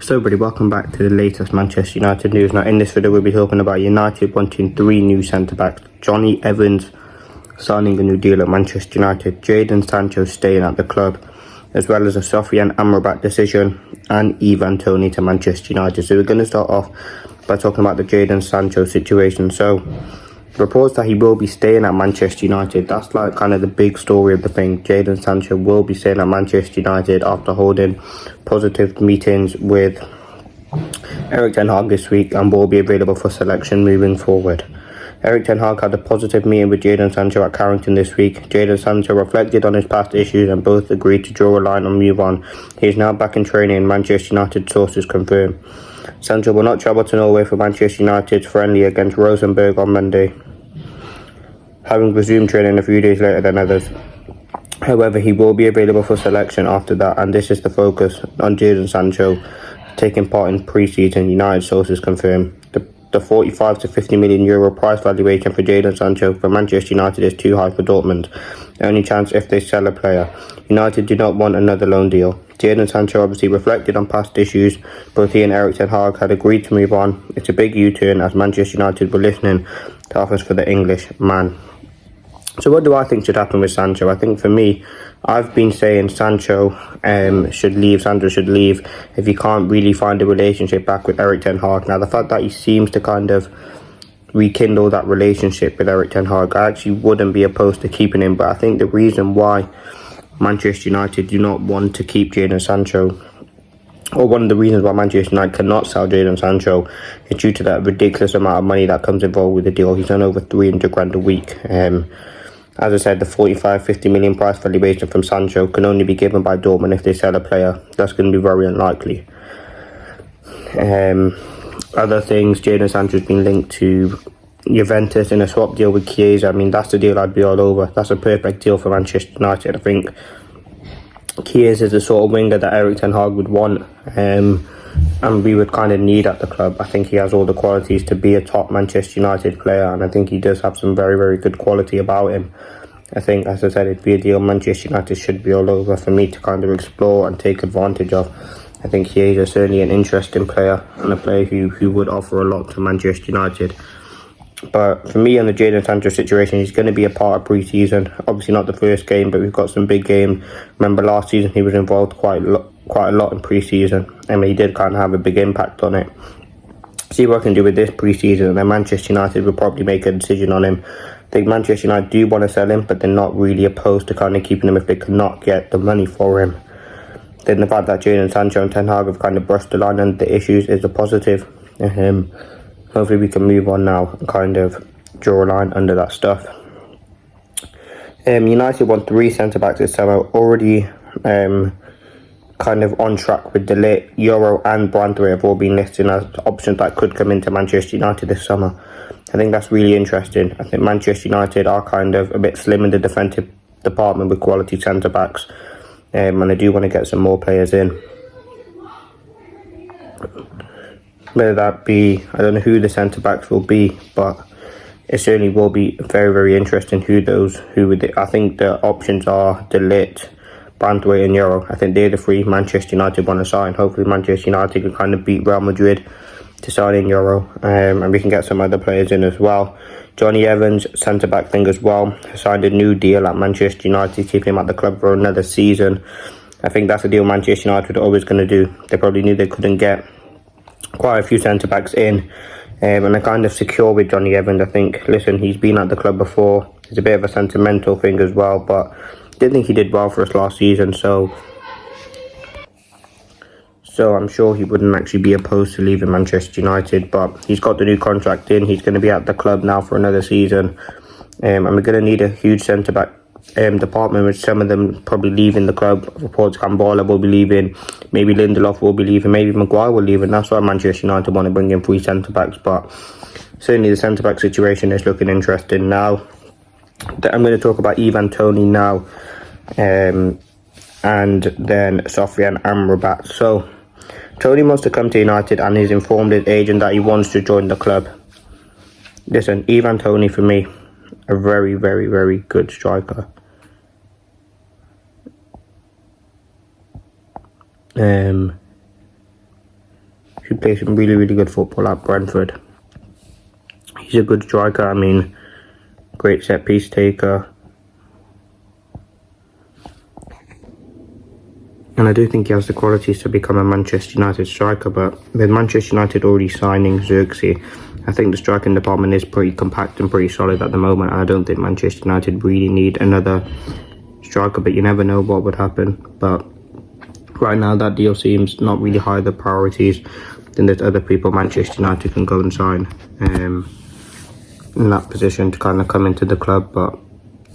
So everybody, welcome back to the latest Manchester United news. Now in this video we'll be talking about United wanting 3 new centre-backs. Jonny Evans signing a new deal at Manchester United, JADON Sancho staying at the club, as well as a Sofiane Amrabat decision and Toney to Manchester United. So we're going to start off by talking about the JADON Sancho situation. So reports that he will be staying at Manchester United. That's like kind of the big story of the thing. JADON Sancho will be staying at Manchester United after holding positive meetings with Erik Ten Hag this week and will be available for selection moving forward. Erik Ten Hag had a positive meeting with JADON Sancho at Carrington this week. JADON Sancho reflected on his past issues and both agreed to draw a line and move on. He is now back in training, Manchester United sources confirm. Sancho will not travel to Norway for Manchester United's friendly against Rosenborg on Monday, having resumed training a few days later than others. However, he will be available for selection after that, and this is the focus on JADON Sancho taking part in pre-season, United sources confirm. The 45 to 50 million euro price valuation for JADON Sancho for Manchester United is too high for Dortmund. The only chance if they sell a player. United do not want another loan deal. JADON Sancho obviously reflected on past issues. Both he and Erik Ten Hag had agreed to move on. It's a big U-turn as Manchester United were listening to offers for the English man. So what do I think should happen with Sancho? I think for me, I've been saying Sancho should leave. Sancho should leave if he can't really find a relationship back with Erik Ten Hag. Now, the fact that he seems to kind of rekindle that relationship with Erik Ten Hag, I actually wouldn't be opposed to keeping him. But I think the reason why Manchester United do not want to keep JADON Sancho, or one of the reasons why Manchester United cannot sell JADON Sancho, is due to that ridiculous amount of money that comes involved with the deal. He's on over 300 grand a week. As I said, the 45-50 million price valuation from Sancho can only be given by Dortmund if they sell a player. That's going to be very unlikely. Other things, JADON Sancho's been linked to Juventus in a swap deal with Chiesa. I mean, that's the deal I'd be all over. That's a perfect deal for Manchester United. I think Chiesa is the sort of winger that Erik Ten Hag would want, and we would kind of need at the club. I think he has all the qualities to be a top Manchester United player, and I think he does have some very, very good quality about him. I think, as I said, it'd be a deal Manchester United should be all over for me to kind of explore and take advantage of. I think he is certainly an interesting player and a player who would offer a lot to Manchester United. But for me, on the JADON Sancho situation, he's going to be a part of pre-season. Obviously not the first game, but we've got some big games. Remember last season he was involved quite a lot in pre-season, and he did kind of have a big impact on it. See what I can do with this pre-season, and then Manchester United will probably make a decision on him. I think Manchester United do want to sell him, but they're not really opposed to kind of keeping him if they cannot get the money for him. Then the fact that JADON Sancho and Ten Hag have kind of brushed the line under the issues is a positive. Hopefully we can move on now and kind of draw a line under that stuff. United want 3 centre-backs this summer, already kind of on track with De Ligt, Euro and Brandweight have all been listed as options that could come into Manchester United this summer. I think that's really interesting. I think Manchester United are kind of a bit slim in the defensive department with quality centre-backs, and they do want to get some more players in. Whether that be, I don't know who the centre-backs will be, but it certainly will be very, very interesting I think the options are De Ligt, Brandweight and Euro. I think they're the 3 Manchester United want to sign. Hopefully Manchester United can kind of beat Real Madrid to sign in Euro, and we can get some other players in as well. Jonny Evans, centre-back thing as well, signed a new deal at Manchester United, keeping him at the club for another season. I think that's a deal Manchester United are always going to do. They probably knew they couldn't get quite a few centre-backs in, and they're kind of secure with Jonny Evans. I think, listen, he's been at the club before. It's a bit of a sentimental thing as well, but I did think he did well for us last season, so I'm sure he wouldn't actually be opposed to leaving Manchester United. But he's got the new contract in. He's going to be at the club now for another season, and we're going to need a huge centre-back department, with some of them probably leaving the club. Reports Kambala will be leaving, maybe Lindelof will be leaving, maybe Maguire will leave, and that's why Manchester United want to bring in 3 centre-backs. But certainly the centre-back situation is looking interesting now. I'm going to talk about Toney now, and then Sofiane Amrabat. So Toney wants to come to United and he's informed his agent that he wants to join the club. Listen, Toney for me, a very, very, very good striker. He plays some really, really good football at Brentford. He's a good striker. I mean, great set piece taker. And I do think he has the qualities to become a Manchester United striker, but with Manchester United already signing Xerxes, I think the striking department is pretty compact and pretty solid at the moment, and I don't think Manchester United really need another striker, but you never know what would happen. But right now that deal seems not really high the priorities. Then there's other people Manchester United can go and sign in that position to kind of come into the club. But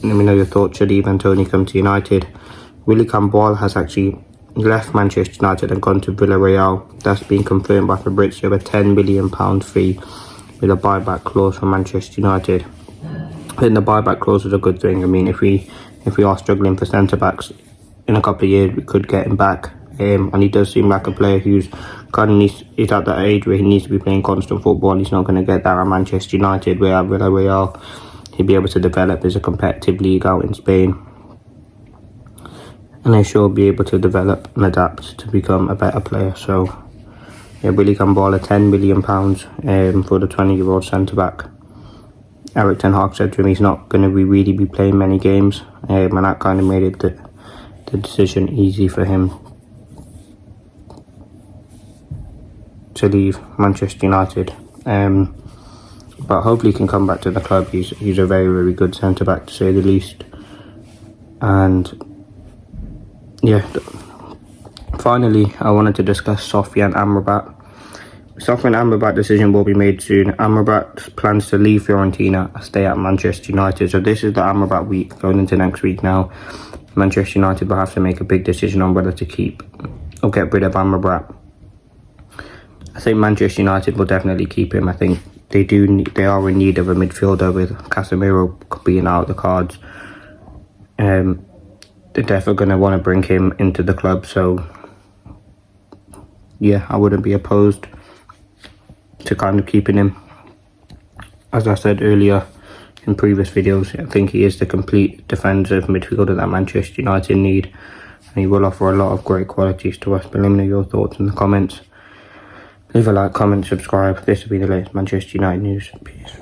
let me know your thoughts. Should Ivan Toney come to United? Willy Campbell has actually left Manchester United and gone to Villarreal. That's been confirmed by Fabrizio, a £10 million fee with a buyback clause for Manchester United. I think the buyback clause is a good thing. I mean, if we are struggling for centre-backs in a couple of years, we could get him back. And he does seem like a player who's he's at that age where he needs to be playing constant football. He's not going to get that at Manchester United, where at Villarreal he'll be able to develop as a competitive league out in Spain. And they sure be able to develop and adapt to become a better player. So, yeah, Willy Campbell, £10 million for the 20-year-old centre-back. Eric Ten Hag said to him he's not going to really be playing many games, and that kind of made it the decision easy for him to leave Manchester United. But hopefully he can come back to the club. He's a very, very good centre-back, to say the least. And yeah, finally, I wanted to discuss Sofiane Amrabat. Sofiane Amrabat decision will be made soon. Amrabat plans to leave Fiorentina and stay at Manchester United. So this is the Amrabat week going into next week now. Manchester United will have to make a big decision on whether to keep or get rid of Amrabat. I think Manchester United will definitely keep him. I think they are in need of a midfielder with Casemiro being out of the cards. They're definitely going to want to bring him into the club, so yeah, I wouldn't be opposed to kind of keeping him. As I said earlier in previous videos, I think he is the complete defensive midfielder that Manchester United need, and he will offer a lot of great qualities to us. But let me know your thoughts in the comments. Leave a like, comment, subscribe. This will be the latest Manchester United news. Peace.